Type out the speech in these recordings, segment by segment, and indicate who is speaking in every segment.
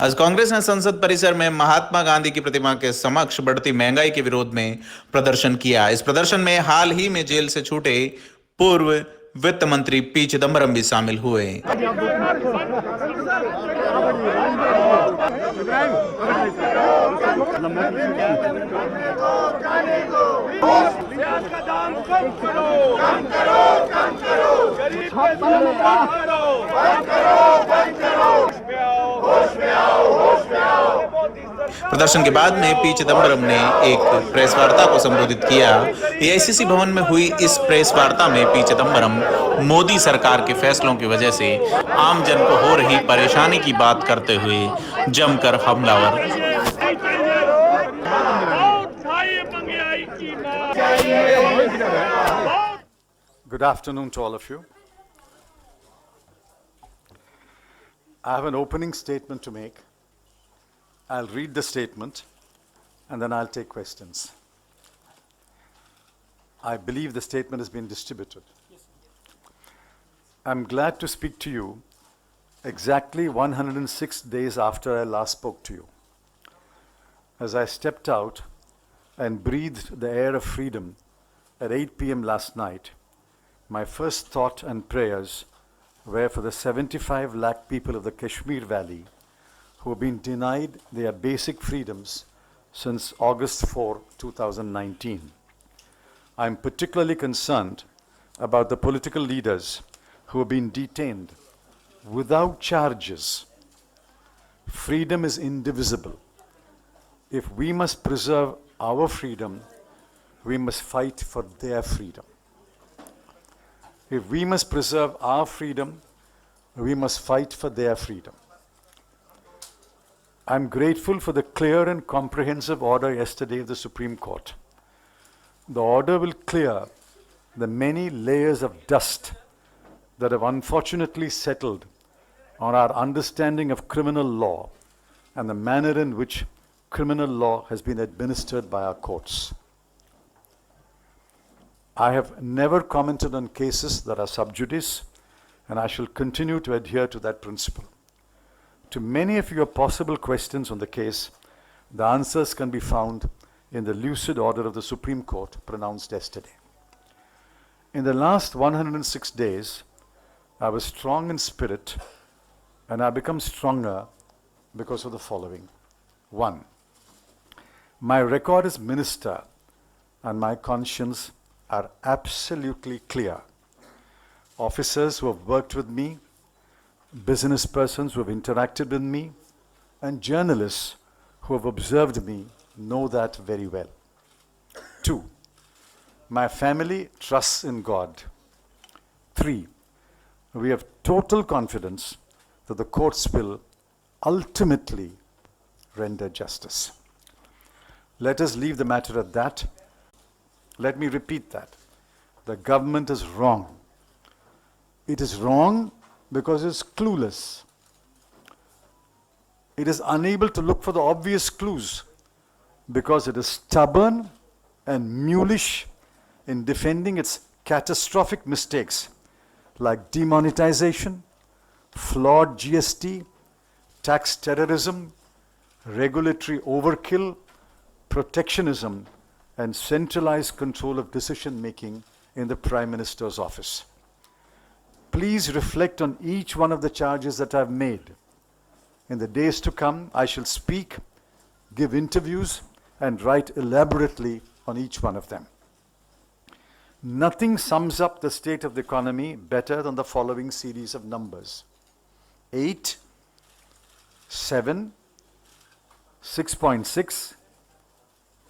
Speaker 1: आज कांग्रेस ने संसद परिसर में महात्मा गांधी की प्रतिमा के समक्ष बढ़ती महंगाई के विरोध में प्रदर्शन किया। इस प्रदर्शन में हाल ही में जेल से छूटे पूर्व वित्त मंत्री पी चिदम्बरम भी शामिल हुए।
Speaker 2: का दाम कम करो, कम करो, कम करो, गरीब पे जुल्म कम करो, कम करो, कम करो, होश में आओ, होश में आओ।
Speaker 1: प्रदर्शन के बाद में पी चिदम्बरम ने एक प्रेस वार्ता को संबोधित किया। एआईसीसी भवन में हुई इस प्रेस वार्ता में पी चिदम्बरम मोदी सरकार के फैसलों की वजह से आम जन को हो रही परेशानी की बात करते हुए जमकर हमलावर।
Speaker 3: Good afternoon to all of you. I have an opening statement to make. I'll read the statement and then I'll take questions. I believe the statement has been distributed. I'm glad to speak to you exactly 106 days after I last spoke to you. As I stepped out and breathed the air of freedom at 8 p.m. last night, my first thought and prayers were for the 75 lakh people of the Kashmir Valley who have been denied their basic freedoms since August 4, 2019. I'm particularly concerned about the political leaders who have been detained without charges. Freedom is indivisible. If we must preserve our freedom, we must fight for their freedom. If we must preserve our freedom, we must fight for their freedom. I'm grateful for the clear and comprehensive order yesterday of the Supreme Court. The order will clear the many layers of dust that have unfortunately settled on our understanding of criminal law and the manner in which criminal law has been administered by our courts. I have never commented on cases that are sub judice, and I shall continue to adhere to that principle. To many of your possible questions on the case, the answers can be found in the lucid order of the Supreme Court pronounced yesterday. In the last 106 days, I was strong in spirit, and I become stronger because of the following. 1. My record as minister and my conscience are absolutely clear. Officers who have worked with me, business persons who have interacted with me, and journalists who have observed me know that very well. 2. My family trusts in God. 3. We have total confidence that the courts will ultimately render justice. Let us leave the matter at that. Let me repeat that. The government is wrong. It is wrong because it is clueless. It is unable to look for the obvious clues because it is stubborn and mulish in defending its catastrophic mistakes like demonetization, flawed GST, tax terrorism, regulatory overkill, protectionism, and centralized control of decision making in the Prime Minister's office. Please reflect on each one of the charges that I've made. In the days to come, I shall speak, give interviews, and write elaborately on each one of them. Nothing sums up the state of the economy better than the following series of numbers. 8, 7, 6.6,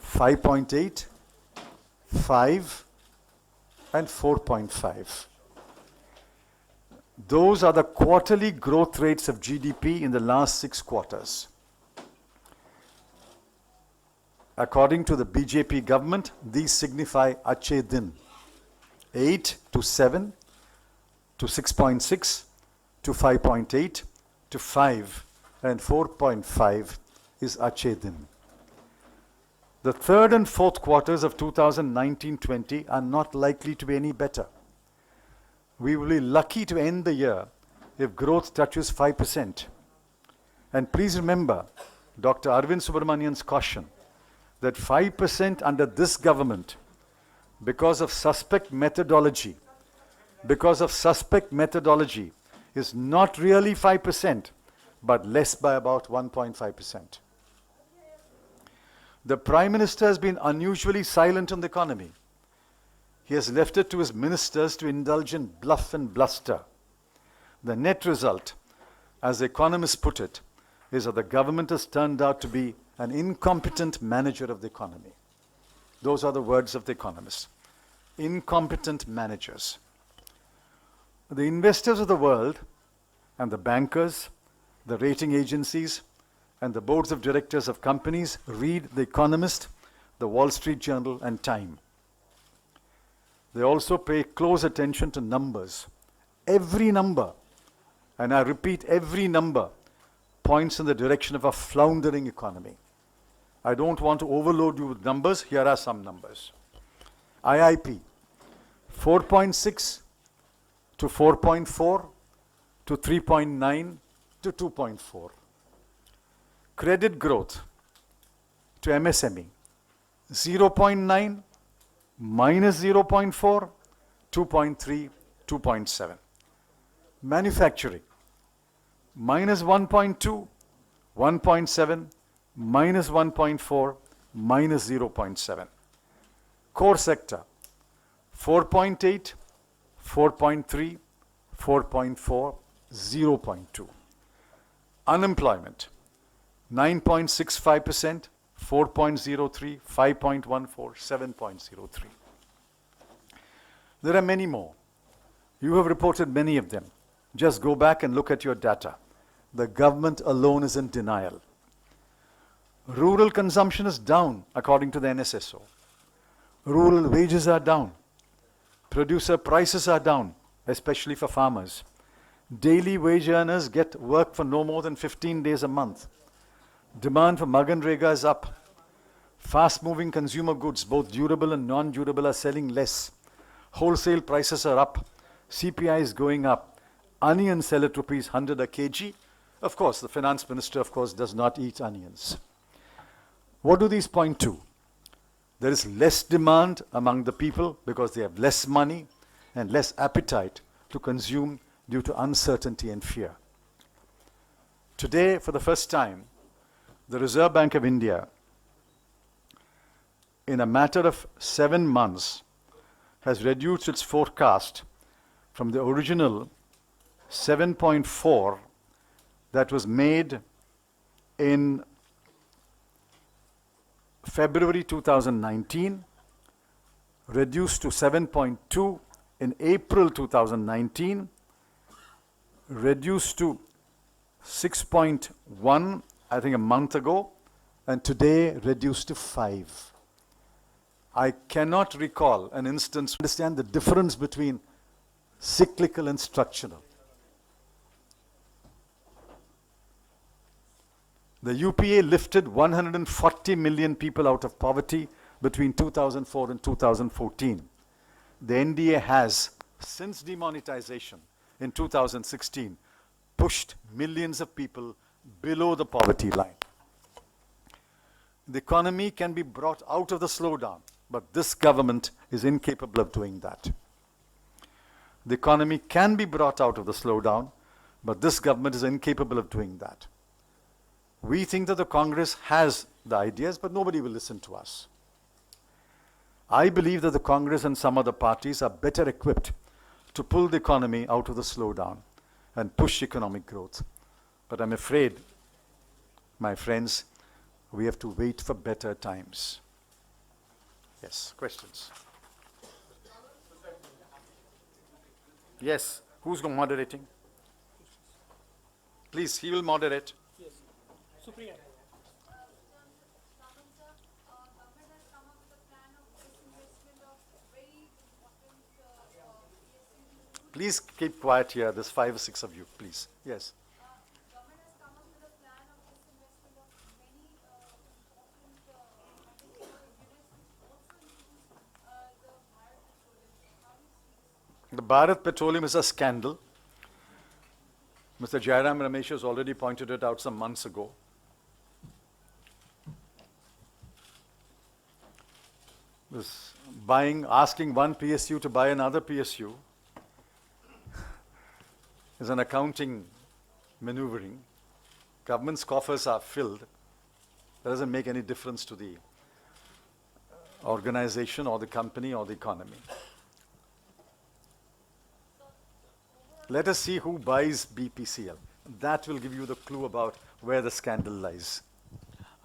Speaker 3: 5.8, 5, and 4.5. Those are the quarterly growth rates of GDP in the last 6 quarters. According to the BJP government, these signify Achhe Din. 8 to 7 to 6.6 to 5.8 to 5 and 4.5 is Achhe Din. The third and fourth quarters of 2019-20 are not likely to be any better. We will be lucky to end the year if growth touches 5%. And please remember Dr. Arvind Subramanian's caution that 5% under this government, because of suspect methodology, is not really 5%, but less by about 1.5%. The Prime Minister has been unusually silent on the economy. He has left it to his ministers to indulge in bluff and bluster. The net result, as the economists put it, is that the government has turned out to be an incompetent manager of the economy. Those are the words of the economists. Incompetent managers. The investors of the world and the bankers, the rating agencies, and the boards of directors of companies read The Economist, the Wall Street Journal, and Time. They also pay close attention to numbers. Every number, and I repeat, every number points in the direction of a floundering economy. I don't want to overload you with numbers. Here are some numbers. IIP, 4.6 to 4.4 to 3.9 to 2.4. Credit growth to MSME, 0.9, minus 0.4, 2.3, 2.7. Manufacturing, minus 1.2, 1.7, minus 1.4, minus 0.7. Core sector, 4.8, 4.3, 4.4, 0.2. Unemployment, 9.65%, 4.03, 5.14, 7.03. There are many more. You have reported many of them. Just go back and look at your data. The government alone is in denial. Rural consumption is down, according to the NSSO. Rural wages are down. Producer prices are down, especially for farmers. Daily wage earners get work for no more than 15 days a month. Demand for Maganrega is up. Fast-moving consumer goods, both durable and non-durable, are selling less. Wholesale prices are up. CPI is going up. Onions sell at rupees 100 a kg. Of course, the finance minister, does not eat onions. What do these point to? There is less demand among the people because they have less money and less appetite to consume due to uncertainty and fear. Today, for the first time, the Reserve Bank of India, in a matter of 7 months, has reduced its forecast from the original 7.4 that was made in February 2019, reduced to 7.2 in April 2019, reduced to 6.1, I think a month ago, and today reduced to 5. I cannot recall an instance to understand the difference between cyclical and structural. The UPA lifted 140 million people out of poverty between 2004 and 2014. The NDA has, since demonetization in 2016, pushed millions of people below the poverty line. The economy can be brought out of the slowdown, but this government is incapable of doing that. The economy can be brought out of the slowdown, but this government is incapable of doing that. We think that the Congress has the ideas, but nobody will listen to us. I believe that the Congress and some other parties are better equipped to pull the economy out of the slowdown and push economic growth. But I'm afraid, my friends, we have to wait for better times. Yes, questions? Yes, who's moderating? Please, he will moderate.
Speaker 4: Supriya.
Speaker 3: Please keep quiet here. There's 5 or 6 of you, please. Yes.
Speaker 4: Government has come up with a plan of disinvestment of many important units which also includes the Bharat Petroleum. How do you see this?
Speaker 3: The Bharat Petroleum is a scandal. Mr. Jairam Ramesh has already pointed it out some months ago. This asking one PSU to buy another PSU is an accounting maneuvering. Government's coffers are filled. That doesn't make any difference to the organization or the company or the economy. Let us see who buys BPCL. That will give you the clue about where the scandal lies.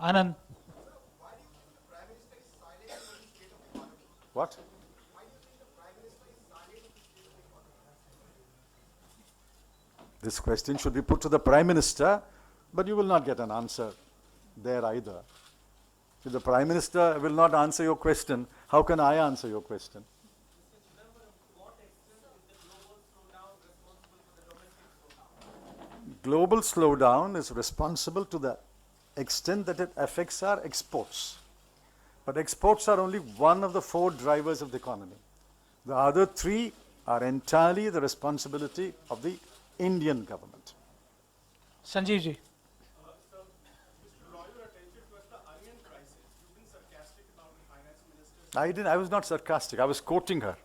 Speaker 5: Anand,
Speaker 3: What? This question should be put to the Prime Minister, but you will not get an answer there either. If the Prime Minister will not answer your question, how can I answer your question? Global slowdown is responsible to the extent that it affects our exports. But exports are only one of the 4 drivers of the economy. The other 3 are entirely the responsibility of the Indian government.
Speaker 5: Sanjeev ji.
Speaker 3: I was not sarcastic. I was quoting her.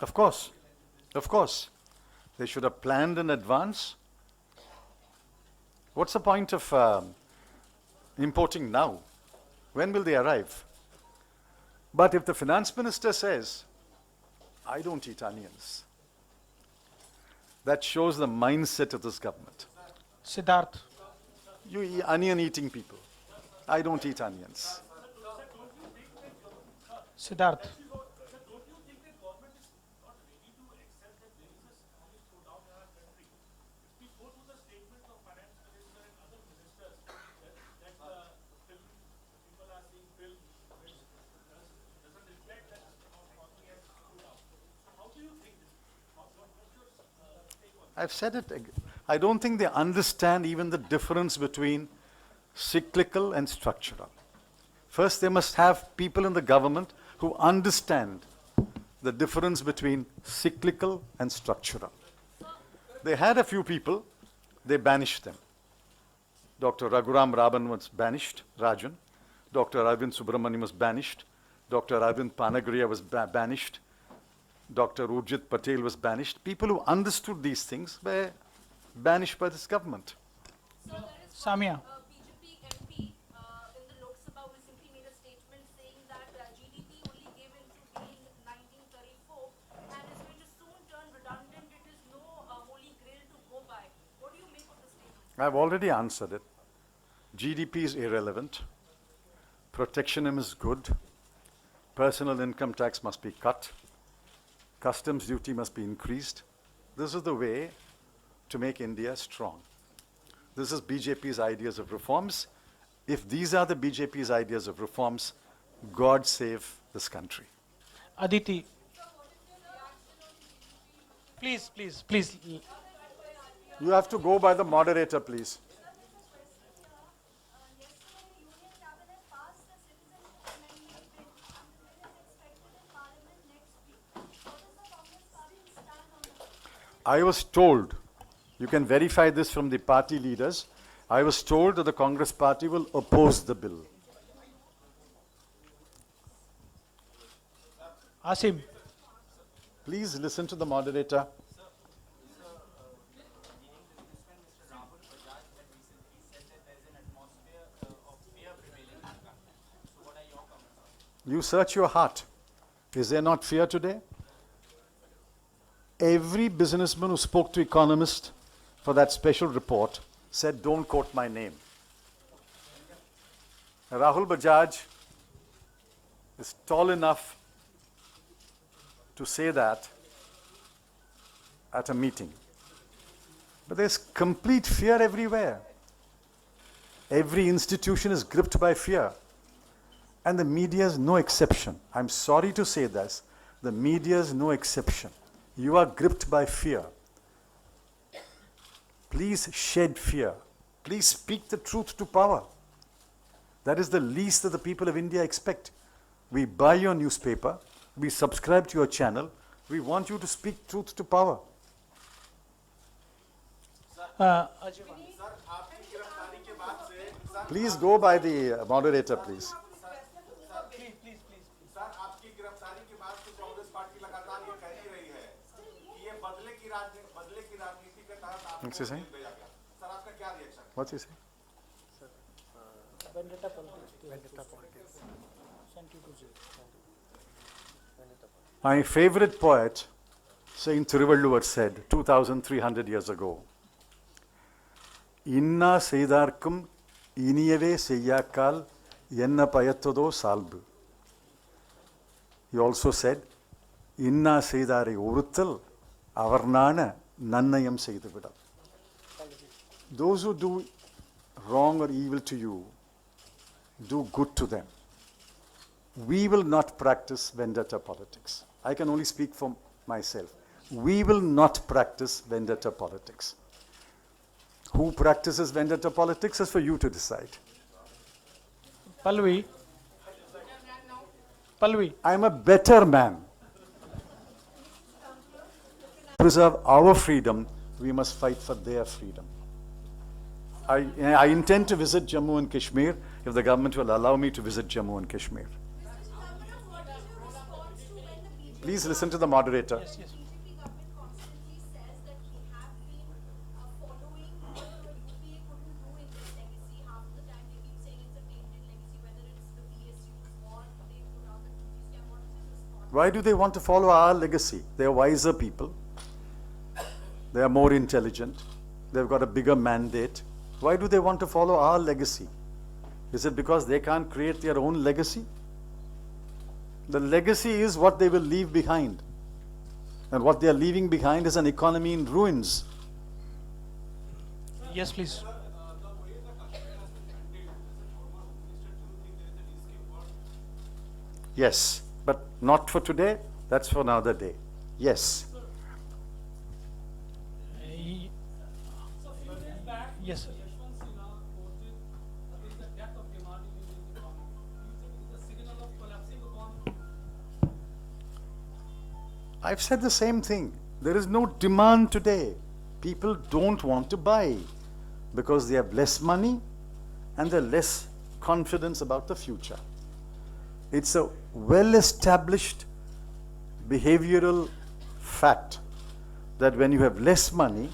Speaker 3: Of course. Of course. They should have planned in advance. What's the point of importing now? When will they arrive? But if the finance minister says, I don't eat onions, that shows the mindset of this government.
Speaker 5: Siddharth.
Speaker 3: You onion eating people. I don't eat onions.
Speaker 5: Siddharth.
Speaker 3: I've said it. I don't think they understand even the difference between cyclical and structural. First, they must have people in the government who understand the difference between cyclical and structural. They had a few people, they banished them. Dr. Raghuram Raban was banished, Rajan. Dr. Arvind Subramaniam was banished. Dr. Arvind Panagriya was banished. Dr. Urjit Patel was banished. People who understood these things were banished by this government.
Speaker 4: So there is
Speaker 5: Samia.
Speaker 4: BJP MP in the Lok Sabha who simply made a statement saying that GDP only gave into being 1934 and is going to soon turn redundant. It is no holy grail to go by. What do you make of the statement?
Speaker 3: I've already answered it. GDP is irrelevant. Protectionism is good. Personal income tax must be cut. Customs duty must be increased. This is the way to make India strong. This is BJP's ideas of reforms. If these are the BJP's ideas of reforms, God save this country.
Speaker 5: Aditi. Please, please, please.
Speaker 3: You have to go by the moderator, please.
Speaker 4: Yesterday, Union Cabinet passed the citizenship amendment bill and the bill is expected in Parliament next week. What is the Congress Party's stand on this?
Speaker 3: I was told, you can verify this from the party leaders, I was told that the Congress Party will oppose the bill.
Speaker 5: Asim.
Speaker 3: Please listen to the moderator. You search your heart. Is there not fear today? Every businessman who spoke to economists for that special report said, don't quote my name. Rahul Bajaj is tall enough to say that at a meeting. But there's complete fear everywhere. Every institution is gripped by fear. And the media is no exception. I'm sorry to say this. The media is no exception. You are gripped by fear. Please shed fear. Please speak the truth to power. That is the least that the people of India expect. We buy your newspaper, we subscribe to your channel, we want you to speak truth to power.
Speaker 5: Ajay,
Speaker 3: Please go by the moderator, please.
Speaker 6: Sir आपकी गिरफ्तारी के बाद से Congress party लगातार ये कह ही रही है कि ये बदले की राजनीति के तहत आपको
Speaker 3: What's he saying?
Speaker 6: जेल भेजा गया। सर आपका क्या रिएक्शन है?
Speaker 3: What's he saying?
Speaker 5: vendetta politics. Sent you to jail.
Speaker 3: My favorite poet, Saint Thiruvalluvar, said 2,300 years ago, Inna Seidarkum Iniyave Seyyakal Yenna Payathodo Salbu. He also said, Inna Seidare Uruttal Avarnana Nannayam Seiduvida. Those who do wrong or evil to you, do good to them. We will not practice vendetta politics. I can only speak for myself. We will not practice vendetta politics. Who practices vendetta politics is for you to decide.
Speaker 5: Pallavi.
Speaker 3: I am a better man. To preserve our freedom, we must fight for their freedom. I intend to visit Jammu and Kashmir if the government will allow me to visit Jammu and Kashmir. Please listen to the moderator.
Speaker 5: Yes, yes.
Speaker 4: BJP government constantly says that he have been following what the UPA couldn't do in their legacy. Half the time they keep saying it's a tainted legacy, whether it's the PSUs or they put out the 2G scam. What is his response?
Speaker 3: Why do they want to follow our legacy? They are wiser people. They are more intelligent. They've got a bigger mandate. Why do they want to follow our legacy? Is it because they can't create their own legacy? The legacy is what they will leave behind. And what they are leaving behind is an economy in ruins.
Speaker 5: Yes, please.
Speaker 3: Yes, but not for today. That's for another day. Yes.
Speaker 5: Yes, sir.
Speaker 3: I've said the same thing. There is no demand today. People don't want to buy because they have less money and they're less confidence about the future. It's a well-established behavioral fact that when you have less money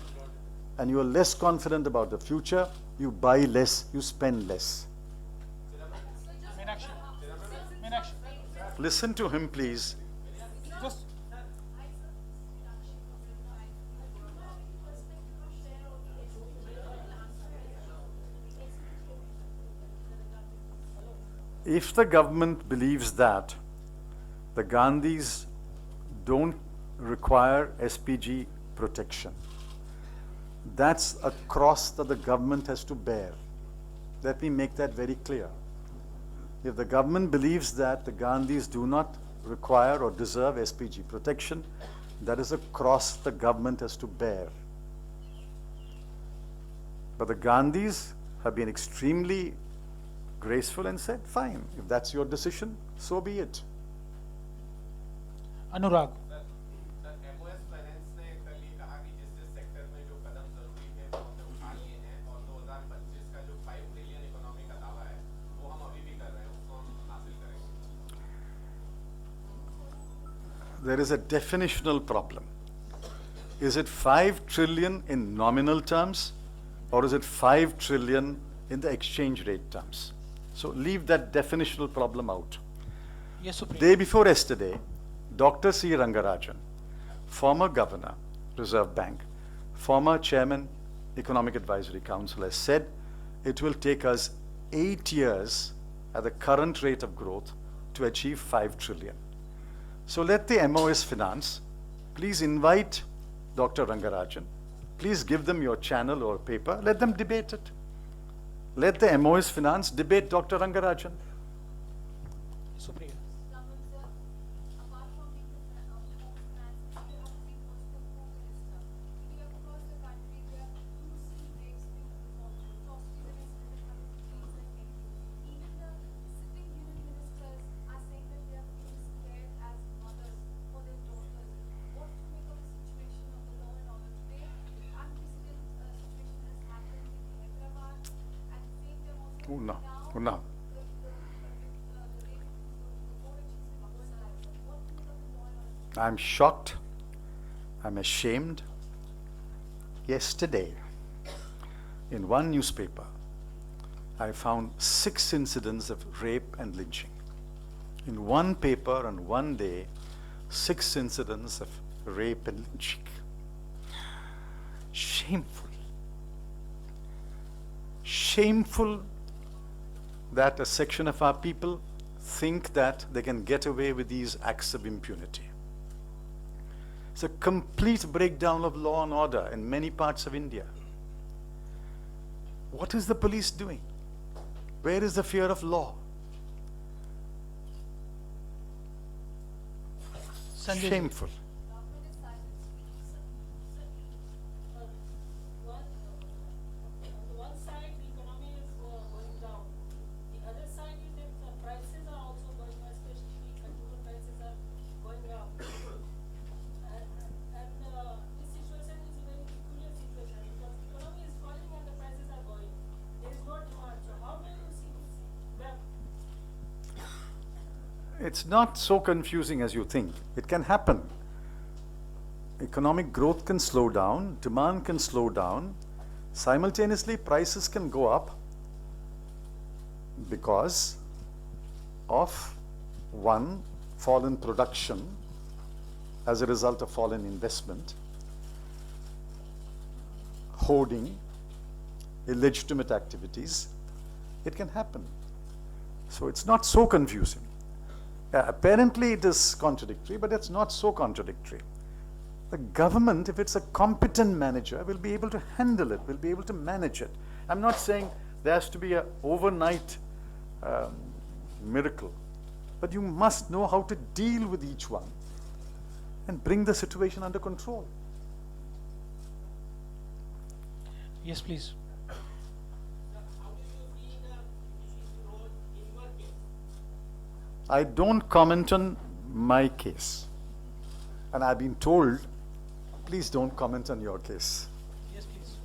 Speaker 3: and you are less confident about the future, you buy less, you spend less.
Speaker 5: Meenakshi. Meenakshi.
Speaker 3: Listen to him, please.
Speaker 5: Just
Speaker 3: If the government believes that the Gandhis don't require SPG protection, that's a cross that the government has to bear. Let me make that very clear. If the government believes that the Gandhis do not require or deserve SPG protection, that is a cross the government has to bear. But the Gandhis have been extremely graceful and said, fine, if that's your decision, so be it.
Speaker 5: Anurag.
Speaker 6: Sir MOS finance ने कल ये कहा कि जिस sector में जो कदम जरूरी है वो हमने उठा लिए हैं और 2025 का जो 5 ट्रिलियन इकोनॉमी का दावा है वो हम अभी भी कर रहे हैं, उसको हम हासिल करेंगे।
Speaker 3: There is a definitional problem. Is it 5 trillion in nominal terms or is it 5 trillion in the exchange rate terms? So leave that definitional problem out.
Speaker 5: Yes, Supreme.
Speaker 3: Day before yesterday, Dr. C. Rangarajan, former governor, Reserve Bank, former chairman, Economic Advisory Council, has said it will take us 8 years at the current rate of growth to achieve 5 trillion. So let the MOS Finance please invite Dr. Rangarajan. Please give them your channel or paper. Let them debate it. Let the MOS Finance debate Dr. Rangarajan.
Speaker 5: Supreme.
Speaker 4: Apart from being the home finance, you have been also the home minister. If you have across the country, there are two sea breaks being performed. Prostitution is having increased like anything. Even the
Speaker 3: Una. Una. I'm shocked. I'm ashamed. Yesterday, in one newspaper, I found 6 incidents of rape and lynching. In one paper on one day, 6 incidents of rape and lynching. Shameful. Shameful that a section of our people think that they can get away with these acts of impunity. It's a complete breakdown of law and order in many parts of India. What is the police doing? Where is the fear of law?
Speaker 5: Sanjay.
Speaker 3: Shameful.
Speaker 4: Government is silent.
Speaker 7: On the one side, the economy is going down. The other side is that the prices are also going up, especially the consumer prices are going up. And this situation is a very peculiar situation because the economy is falling and the prices are going. There is no demand. So how do you see this gap?
Speaker 3: It's not so confusing as you think. It can happen. Economic growth can slow down, demand can slow down. Simultaneously, prices can go up because of one, fall in production as a result of fall in investment, hoarding, illegitimate activities. It can happen. So it's not so confusing. Apparently it is contradictory, but it's not so contradictory. The government, if it's a competent manager, will be able to handle it, will be able to manage it. I'm not saying there has to be an overnight miracle, but you must know how to deal with each one and bring the situation under control.
Speaker 5: Yes, please.
Speaker 3: I don't comment on my case. And I've been told, please don't comment on your case.
Speaker 5: Yes, please.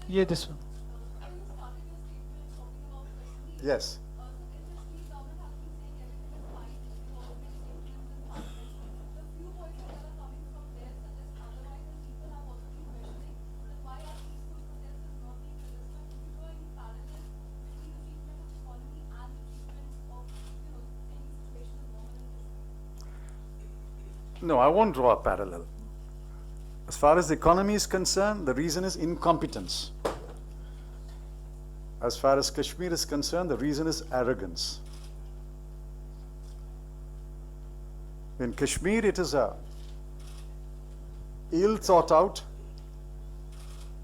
Speaker 5: Yeah, this one.
Speaker 4: When you started your statement talking about Kashmir,
Speaker 3: Yes.
Speaker 4: so in Kashmir, government has been saying everything is fine, you know, many improvements in parliament. The few voices that are coming from there suggest otherwise, and people have also been questioning that why are peaceful protests is not being registered. Do you draw any parallel between the treatment of economy and the treatment of, you know, any situation of normal in Kashmir?
Speaker 3: No, I won't draw a parallel. As far as the economy is concerned, the reason is incompetence. As far as Kashmir is concerned, the reason is arrogance. In Kashmir, it is a ill thought out,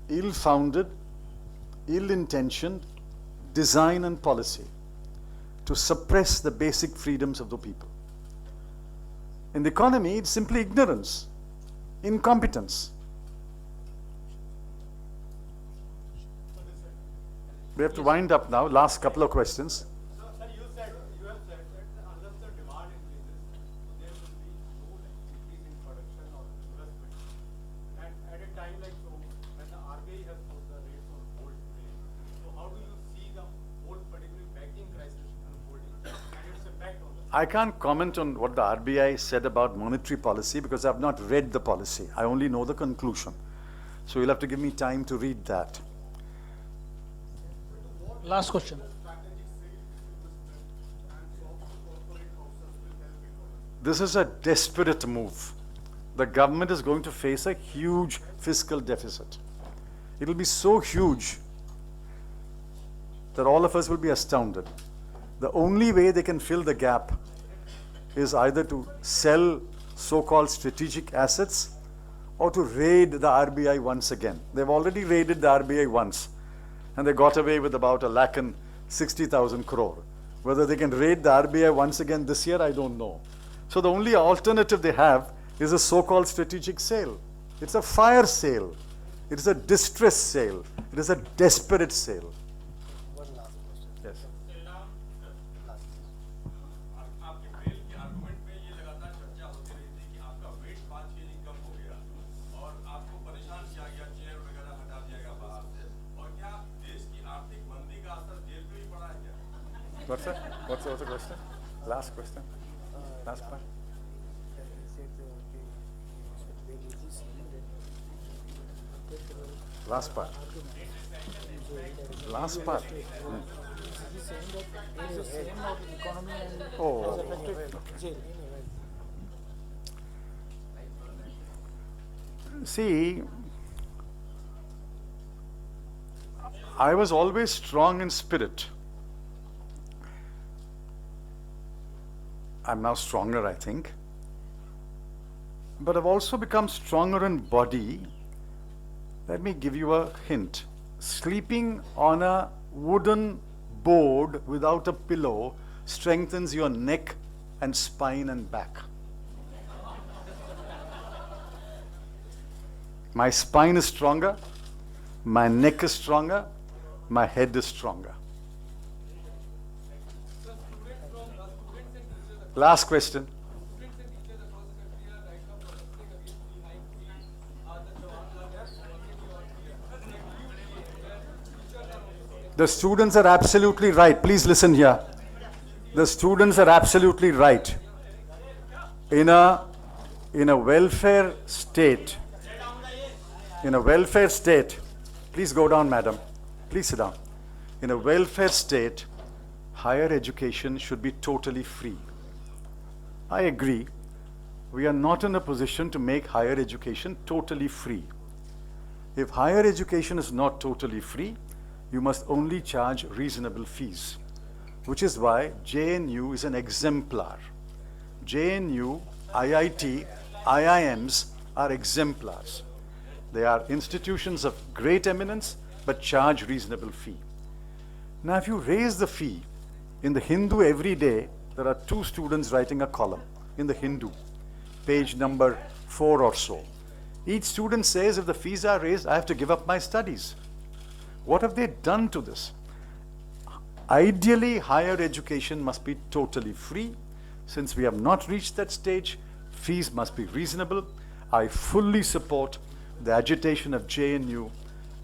Speaker 3: ill founded, ill intentioned design and policy to suppress the basic freedoms of the people. In the economy, it's simply ignorance, incompetence. We have to wind up now. Last couple of questions.
Speaker 6: So, sir, you have said that unless the demand increases, there will be no increase in production or investment. And at a time like so, when the RBI has put the rates on hold today, so how do you see the whole particular banking crisis unfolding and its impact on the?
Speaker 3: I can't comment on what the RBI said about monetary policy because I've not read the policy. I only know the conclusion. So you'll have to give me time to read that.
Speaker 5: Last question.
Speaker 3: This is a desperate move. The government is going to face a huge fiscal deficit. It will be so huge that all of us will be astounded. The only way they can fill the gap is either to sell so-called strategic assets or to raid the RBI once again. They've already raided the RBI once, and they got away with about 1,60,000 crore. Whether they can raid the RBI once again this year, I don't know. So the only alternative they have is a so-called strategic sale. It's a fire sale. It is a distress sale. It is a desperate sale.
Speaker 5: One last question.
Speaker 3: Yes.
Speaker 6: आपके trail के argument में ये लगातार चर्चा होती रही थी कि आपका वेट 5 kg कम हो गया और आपको परेशान किया गया, चेयर वगैरह हटा दिया गया बाहर से, और क्या देश की आर्थिक
Speaker 3: What's that? What's the question? Last question? Last part? Last part. Last part.
Speaker 5: He's saying that it is the same of economy and
Speaker 3: Oh,
Speaker 5: has affected jail.
Speaker 3: See, I was always strong in spirit. I'm now stronger, I think. But I've also become stronger in body. Let me give you a hint. Sleeping on a wooden board without a pillow strengthens your neck and spine and back. My spine is stronger, my neck is stronger, my head is stronger. Last question. The students are absolutely right. Please listen here. The students are absolutely right. In a welfare state, please go down, madam. Please sit down. In a welfare state, higher education should be totally free. I agree. We are not in a position to make higher education totally free. If higher education is not totally free, you must only charge reasonable fees, which is why JNU is an exemplar. JNU, IIT, IIMs are exemplars. They are institutions of great eminence, but charge reasonable fee. Now, if you raise the fee, in the Hindu every day, there are 2 students writing a column in the Hindu, page number 4 or so. Each student says, if the fees are raised, I have to give up my studies. What have they done to this? Ideally, higher education must be totally free. Since we have not reached that stage, fees must be reasonable. I fully support the agitation of JNU,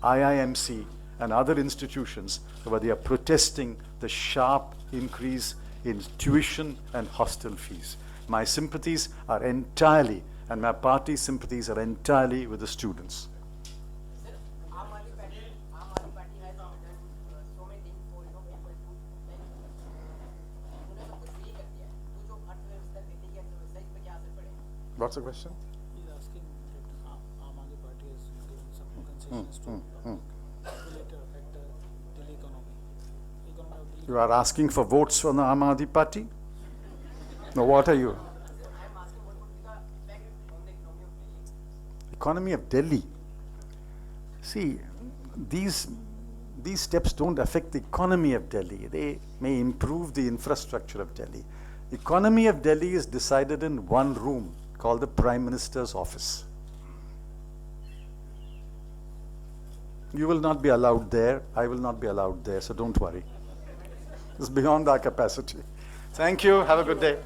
Speaker 3: IIMC, and other institutions where they are protesting the sharp increase in tuition and hostel fees. My sympathies are entirely, and my party's sympathies are entirely with the students. What's the question?
Speaker 5: He's asking that Aam Aadmi Party has given some concessions to regulator affect the Delhi economy. Economy of Delhi.
Speaker 3: You are asking for votes from the Aam Aadmi Party? No, what are you? Economy of Delhi. See, these steps don't affect the economy of Delhi. They may improve the infrastructure of Delhi. Economy of Delhi is decided in one room called the Prime Minister's office. You will not be allowed there. I will not be allowed there, so don't worry. It's beyond our capacity. Thank you. Have a good day.